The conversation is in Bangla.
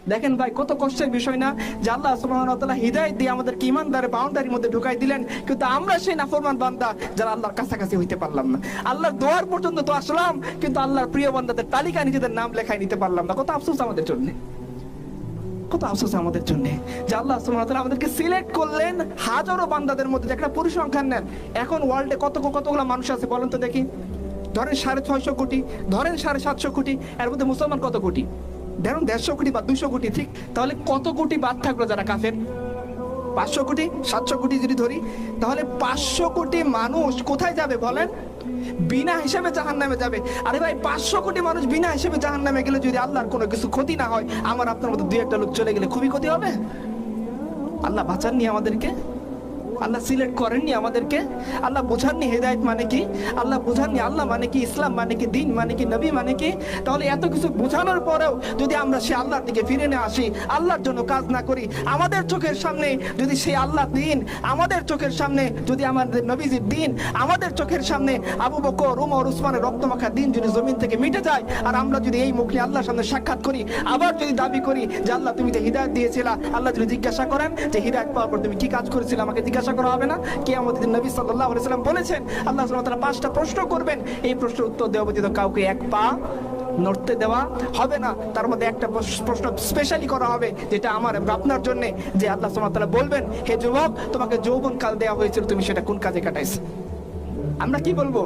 দেখেন ভাই কত কষ্টের বিষয় না যে আল্লাহ সুবহানাহু ওয়া তাআলা হিদায়াত দিয়ে আমাদেরকে ঈমানদারের বাউন্ডারির মধ্যে ঢুকাই দিলেন, কিন্তু আমরা সেই নাফরমান বান্দা যারা আল্লাহর কাছাকাছি হইতে পারলাম না। আল্লাহর দোয়ার পর্যন্ত তো আসলাম, কিন্তু আল্লাহর প্রিয় বান্দাদের তালিকা নিজেদের নাম লেখায় নিতে পারলাম না। কত আফসোস আমাদের জন্য, কত আফসোস আমাদের জন্য যে আল্লাহ সুবহানাহু ওয়া তাআলা আমাদেরকে সিলেক্ট করলেন হাজারো বান্দাদের মধ্যে। একটা পরিসংখ্যান নেন, এখন ওয়ার্ল্ডে কতগুলো মানুষ আছে বলেন তো দেখি। ধরেন 650 কোটি, ধরেন 750 কোটি, এর মধ্যে মুসলমান কত কোটি? ধরুন 150 কোটি বা 200 কোটি, ঠিক? তাহলে কত কোটি বাদ থাকলো যারা কাফের? 500 কোটি, 700 কোটি যদি ধরি, তাহলে 500 কোটি মানুষ কোথায় যাবে বলেন? বিনা হিসেবে জাহান্নামে যাবে। আরে ভাই 500 কোটি মানুষ বিনা হিসেবে জাহান্নামে গেলে যদি আল্লাহর কোনো কিছু ক্ষতি না হয়, আমার আপনার মতো দুই একটা লোক চলে গেলে খুবই ক্ষতি হবে। আল্লাহ বাঁচাননি আমাদেরকে, আল্লাহ সিলেক্ট করেননি আমাদেরকে, আল্লাহ বোঝাননি হেদায়েত মানে কি, আল্লাহ বোঝাননি আল্লাহ মানে কি, ইসলাম মানে কি, দিন মানে কি, নবী মানে কি। তাহলে এত কিছু বোঝানোর পরেও যদি আমরা সে আল্লাহর দিকে ফিরে না আসি, আল্লাহর জন্য কাজ না করি, আমাদের চোখের সামনে যদি সেই আল্লাহ দিন, আমাদের চোখের সামনে যদি আমাদের নবীজির দিন, আমাদের চোখের সামনে আবু বকর, উমর, উসমানের রক্তমাখা দিন যদি জমিন থেকে মিটে যায়, আর আমরা যদি এই মুখ নিয়ে আল্লাহর সামনে সাক্ষাৎ করি, আবার যদি দাবি করি যে আল্লাহ তুমি যে হিদায়াত দিয়েছিলা, আল্লাহ যদি জিজ্ঞাসা করেন যে হিদায়াত পাওয়ার পর তুমি কি কাজ করেছিলে, আমাকে জিজ্ঞাসা করা হবে না? কিয়ামতের দিন নবী সাল্লাল্লাহু আলাইহি ওয়াসাল্লাম বলেছেন আল্লাহ সুবহানাহু ওয়া তাআলা 5টা প্রশ্ন করবেন, এই প্রশ্নের উত্তর দেওয়া ব্যতীত কাউকে এক পা নড়তে দেওয়া হবে না। তার মধ্যে একটা প্রশ্ন স্পেশালি করা হবে, যেটা আমার আপনার জন্য, যে আল্লাহ সুবহানাহু ওয়া তাআলা বলবেন, হে যুবক, তোমাকে যৌবন কাল দেওয়া হয়েছিল, তুমি সেটা কোন কাজে কাটাইছো? আমরা কি বলবো?